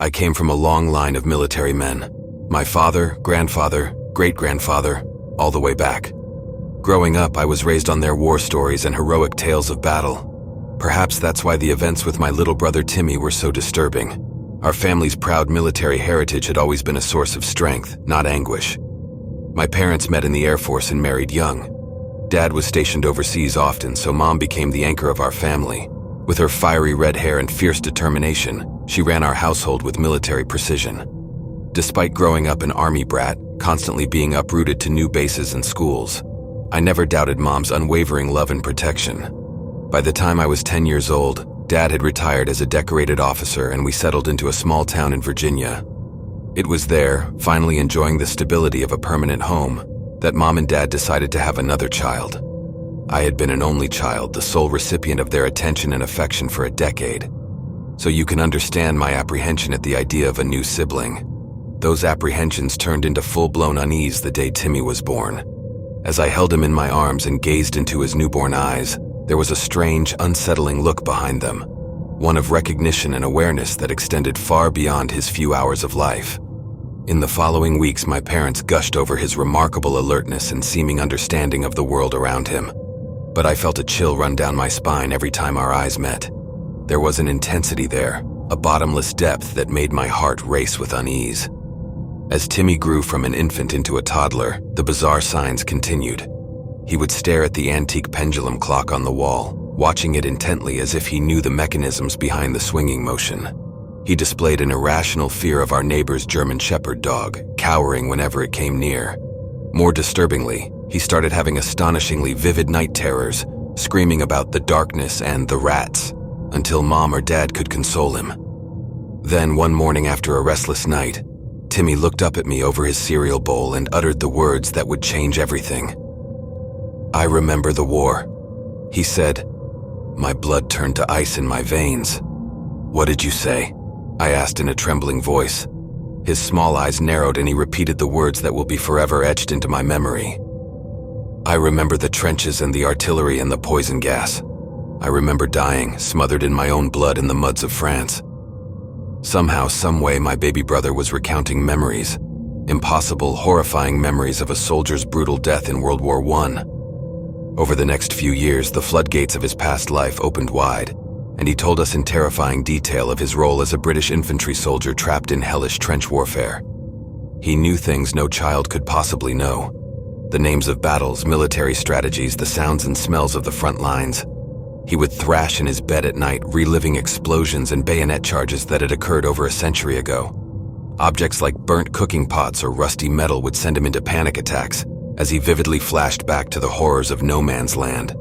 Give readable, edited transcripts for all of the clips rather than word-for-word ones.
I came from a long line of military men. My father, grandfather, great-grandfather, all the way back. Growing up, I was raised on their war stories and heroic tales of battle. Perhaps that's why the events with my little brother Timmy were so disturbing. Our family's proud military heritage had always been a source of strength, not anguish. My parents met in the Air Force and married young. Dad was stationed overseas often, so Mom became the anchor of our family. With her fiery red hair and fierce determination, she ran our household with military precision. Despite growing up an Army brat, constantly being uprooted to new bases and schools, I never doubted Mom's unwavering love and protection. By the time I was 10 years old, Dad had retired as a decorated officer and we settled into a small town in Virginia. It was there, finally enjoying the stability of a permanent home, that Mom and Dad decided to have another child. I had been an only child, the sole recipient of their attention and affection for a decade. So you can understand my apprehension at the idea of a new sibling. Those apprehensions turned into full-blown unease the day Timmy was born. As I held him in my arms and gazed into his newborn eyes, there was a strange, unsettling look behind them, one of recognition and awareness that extended far beyond his few hours of life. In the following weeks, my parents gushed over his remarkable alertness and seeming understanding of the world around him. But I felt a chill run down my spine every time our eyes met. There was an intensity there, a bottomless depth that made my heart race with unease. As Timmy grew from an infant into a toddler, the bizarre signs continued. He would stare at the antique pendulum clock on the wall, watching it intently as if he knew the mechanisms behind the swinging motion. He displayed an irrational fear of our neighbor's German Shepherd dog, cowering whenever it came near. More disturbingly, he started having astonishingly vivid night terrors, screaming about the darkness and the rats, until Mom or Dad could console him. Then, one morning after a restless night, Timmy looked up at me over his cereal bowl and uttered the words that would change everything. "I remember the war," he said. My blood turned to ice in my veins. "What did you say?" I asked in a trembling voice. His small eyes narrowed and he repeated the words that will be forever etched into my memory. "I remember the trenches and the artillery and the poison gas. I remember dying, smothered in my own blood in the muds of France." Somehow, someway, my baby brother was recounting memories. Impossible, horrifying memories of a soldier's brutal death in World War I. Over the next few years, the floodgates of his past life opened wide, and he told us in terrifying detail of his role as a British infantry soldier trapped in hellish trench warfare. He knew things no child could possibly know. The names of battles, military strategies, the sounds and smells of the front lines. He would thrash in his bed at night, reliving explosions and bayonet charges that had occurred over a century ago. Objects like burnt cooking pots or rusty metal would send him into panic attacks, as he vividly flashed back to the horrors of no man's land.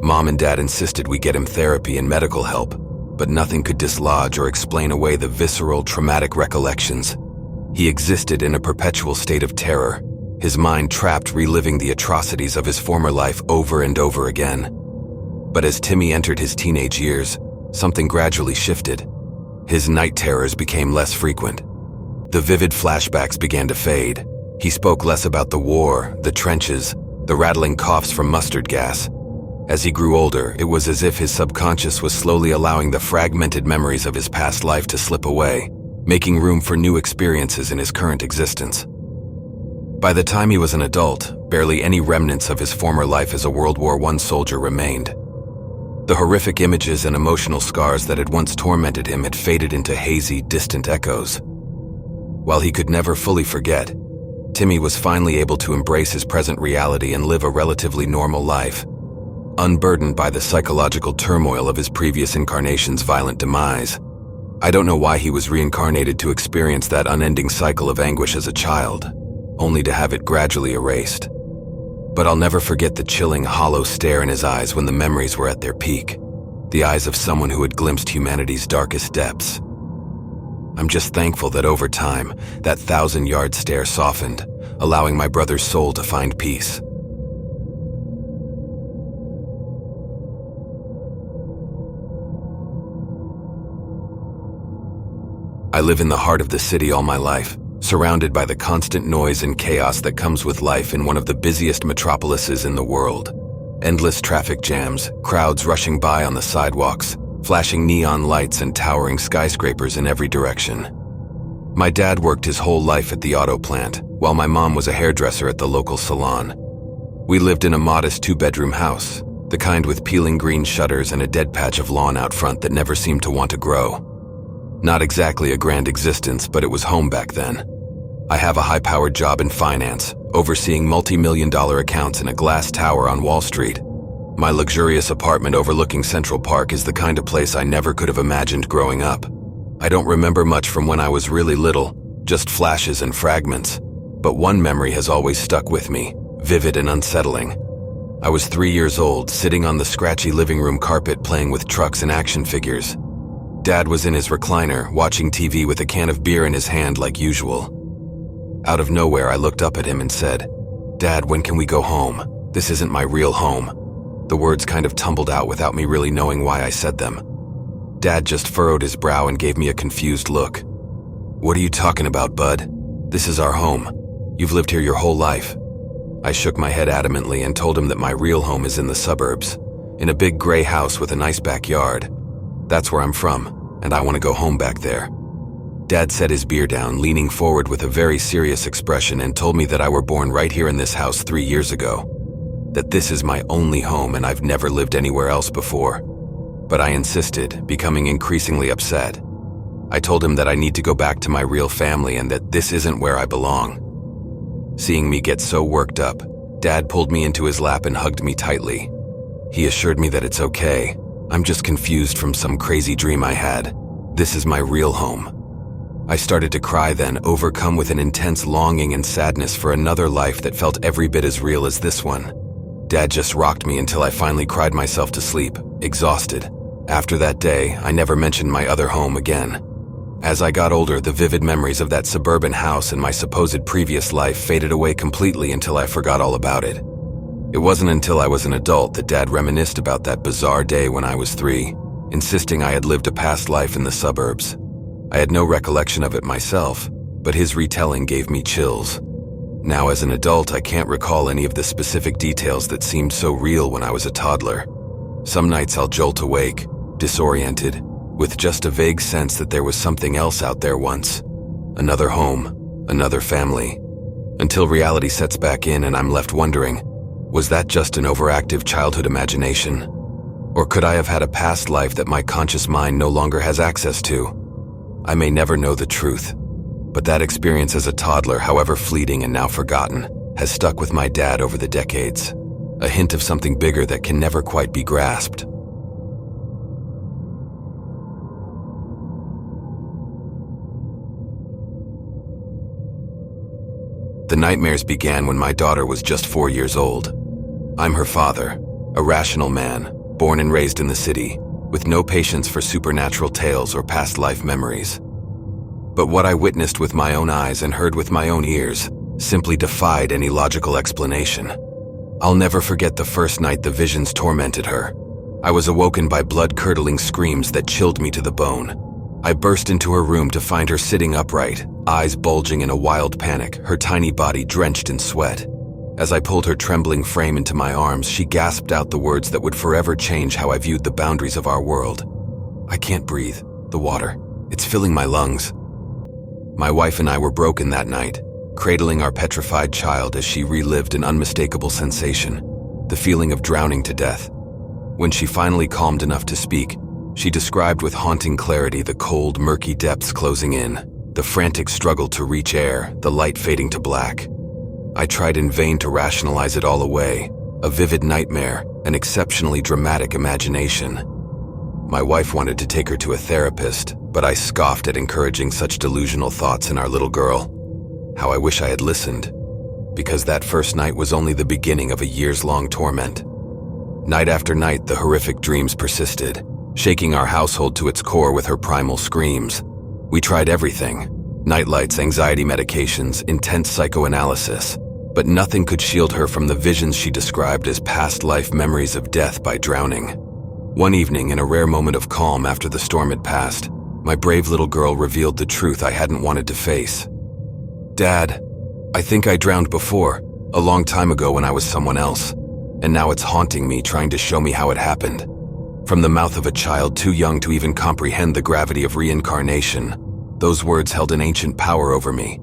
Mom and Dad insisted we get him therapy and medical help, but nothing could dislodge or explain away the visceral, traumatic recollections. He existed in a perpetual state of terror, his mind trapped reliving the atrocities of his former life over and over again. But as Timmy entered his teenage years, something gradually shifted. His night terrors became less frequent. The vivid flashbacks began to fade. He spoke less about the war, the trenches, the rattling coughs from mustard gas. As he grew older, it was as if his subconscious was slowly allowing the fragmented memories of his past life to slip away, making room for new experiences in his current existence. By the time he was an adult, barely any remnants of his former life as a World War I soldier remained. The horrific images and emotional scars that had once tormented him had faded into hazy, distant echoes. While he could never fully forget, Timmy was finally able to embrace his present reality and live a relatively normal life, unburdened by the psychological turmoil of his previous incarnation's violent demise. I don't know why he was reincarnated to experience that unending cycle of anguish as a child, only to have it gradually erased. But I'll never forget the chilling, hollow stare in his eyes when the memories were at their peak, the eyes of someone who had glimpsed humanity's darkest depths. I'm just thankful that over time, that 1,000-yard stare softened, allowing my brother's soul to find peace. I live in the heart of the city all my life, surrounded by the constant noise and chaos that comes with life in one of the busiest metropolises in the world. Endless traffic jams, crowds rushing by on the sidewalks, flashing neon lights and towering skyscrapers in every direction. My dad worked his whole life at the auto plant, while my mom was a hairdresser at the local salon. We lived in a modest 2-bedroom house, the kind with peeling green shutters and a dead patch of lawn out front that never seemed to want to grow. Not exactly a grand existence, but it was home back then. I have a high-powered job in finance, overseeing multi-million-dollar accounts in a glass tower on Wall Street. My luxurious apartment overlooking Central Park is the kind of place I never could have imagined growing up. I don't remember much from when I was really little, just flashes and fragments. But one memory has always stuck with me, vivid and unsettling. I was 3 years old, sitting on the scratchy living room carpet playing with trucks and action figures. Dad was in his recliner, watching TV with a can of beer in his hand like usual. Out of nowhere, I looked up at him and said, "Dad, when can we go home? This isn't my real home." The words kind of tumbled out without me really knowing why I said them. Dad just furrowed his brow and gave me a confused look. "What are you talking about, bud? This is our home. You've lived here your whole life." I shook my head adamantly and told him that my real home is in the suburbs, in a big gray house with a nice backyard. That's where I'm from, and I want to go home back there. Dad set his beer down, leaning forward with a very serious expression, and told me that I were born right here in this house 3 years ago. That this is my only home and I've never lived anywhere else before. But I insisted, becoming increasingly upset. I told him that I need to go back to my real family and that this isn't where I belong. Seeing me get so worked up, Dad pulled me into his lap and hugged me tightly. He assured me that it's okay. I'm just confused from some crazy dream I had. This is my real home. I started to cry then, overcome with an intense longing and sadness for another life that felt every bit as real as this one. Dad just rocked me until I finally cried myself to sleep, exhausted. After that day, I never mentioned my other home again. As I got older, the vivid memories of that suburban house and my supposed previous life faded away completely until I forgot all about it. It wasn't until I was an adult that Dad reminisced about that bizarre day when I was 3, insisting I had lived a past life in the suburbs. I had no recollection of it myself, but his retelling gave me chills. Now as an adult, I can't recall any of the specific details that seemed so real when I was a toddler. Some nights I'll jolt awake, disoriented, with just a vague sense that there was something else out there once. Another home, another family. Until reality sets back in and I'm left wondering, was that just an overactive childhood imagination? Or could I have had a past life that my conscious mind no longer has access to? I may never know the truth, but that experience as a toddler, however fleeting and now forgotten, has stuck with my dad over the decades. A hint of something bigger that can never quite be grasped. The nightmares began when my daughter was just 4 years old. I'm her father, a rational man, born and raised in the city, with no patience for supernatural tales or past life memories. But what I witnessed with my own eyes and heard with my own ears simply defied any logical explanation. I'll never forget the first night the visions tormented her. I was awoken by blood-curdling screams that chilled me to the bone. I burst into her room to find her sitting upright, eyes bulging in a wild panic, her tiny body drenched in sweat. As I pulled her trembling frame into my arms, she gasped out the words that would forever change how I viewed the boundaries of our world. "I can't breathe. The water. It's filling my lungs." My wife and I were broken that night, cradling our petrified child as she relived an unmistakable sensation, the feeling of drowning to death. When she finally calmed enough to speak, she described with haunting clarity the cold, murky depths closing in, the frantic struggle to reach air, the light fading to black. I tried in vain to rationalize it all away, a vivid nightmare, an exceptionally dramatic imagination. My wife wanted to take her to a therapist, but I scoffed at encouraging such delusional thoughts in our little girl. How I wish I had listened, because that first night was only the beginning of a years-long torment. Night after night, the horrific dreams persisted, shaking our household to its core with her primal screams. We tried everything: nightlights, anxiety medications, intense psychoanalysis, but nothing could shield her from the visions she described as past life memories of death by drowning. One evening, in a rare moment of calm after the storm had passed, my brave little girl revealed the truth I hadn't wanted to face. "Dad, I think I drowned before, a long time ago when I was someone else, and now it's haunting me, trying to show me how it happened." From the mouth of a child too young to even comprehend the gravity of reincarnation, Those words held an ancient power over me.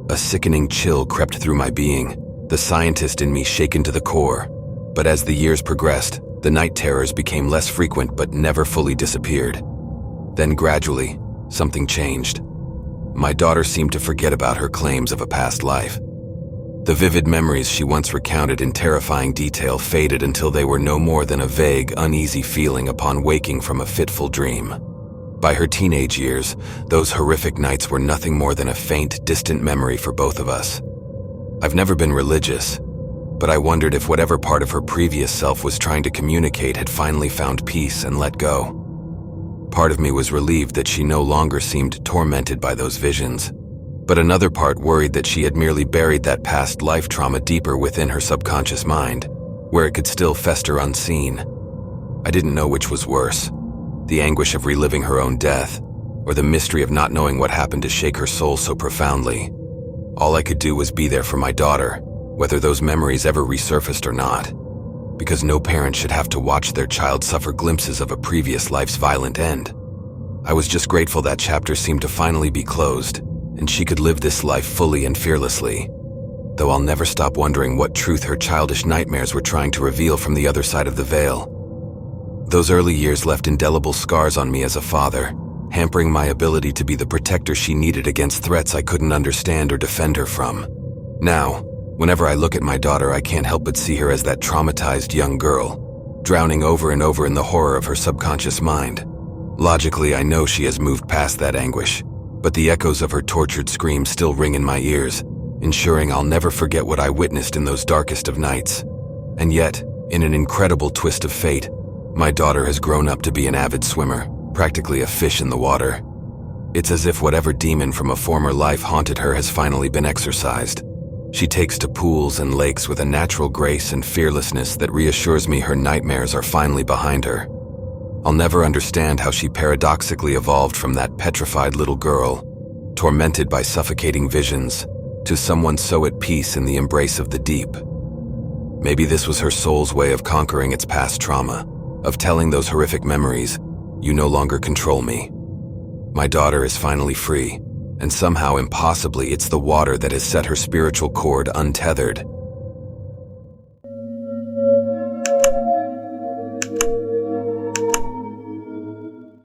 A sickening chill crept through my being, the scientist in me shaken to the core. But as the years progressed, the night terrors became less frequent but never fully disappeared. Then gradually, something changed. My daughter seemed to forget about her claims of a past life. The vivid memories she once recounted in terrifying detail faded until they were no more than a vague, uneasy feeling upon waking from a fitful dream. By her teenage years, those horrific nights were nothing more than a faint, distant memory for both of us. I've never been religious, but I wondered if whatever part of her previous self was trying to communicate had finally found peace and let go. Part of me was relieved that she no longer seemed tormented by those visions, but another part worried that she had merely buried that past life trauma deeper within her subconscious mind, where it could still fester unseen. I didn't know which was worse, the anguish of reliving her own death, or the mystery of not knowing what happened to shake her soul so profoundly. All I could do was be there for my daughter, whether those memories ever resurfaced or not, because no parent should have to watch their child suffer glimpses of a previous life's violent end. I was just grateful that chapter seemed to finally be closed, and she could live this life fully and fearlessly, though I'll never stop wondering what truth her childish nightmares were trying to reveal from the other side of the veil. Those early years left indelible scars on me as a father, hampering my ability to be the protector she needed against threats I couldn't understand or defend her from. Now, whenever I look at my daughter, I can't help but see her as that traumatized young girl, drowning over and over in the horror of her subconscious mind. Logically, I know she has moved past that anguish, but the echoes of her tortured screams still ring in my ears, ensuring I'll never forget what I witnessed in those darkest of nights. And yet, in an incredible twist of fate, my daughter has grown up to be an avid swimmer, practically a fish in the water. It's as if whatever demon from a former life haunted her has finally been exorcised. She takes to pools and lakes with a natural grace and fearlessness that reassures me her nightmares are finally behind her. I'll never understand how she paradoxically evolved from that petrified little girl, tormented by suffocating visions, to someone so at peace in the embrace of the deep. Maybe this was her soul's way of conquering its past trauma, of telling those horrific memories, "You no longer control me." My daughter is finally free, and somehow impossibly it's the water that has set her spiritual cord untethered,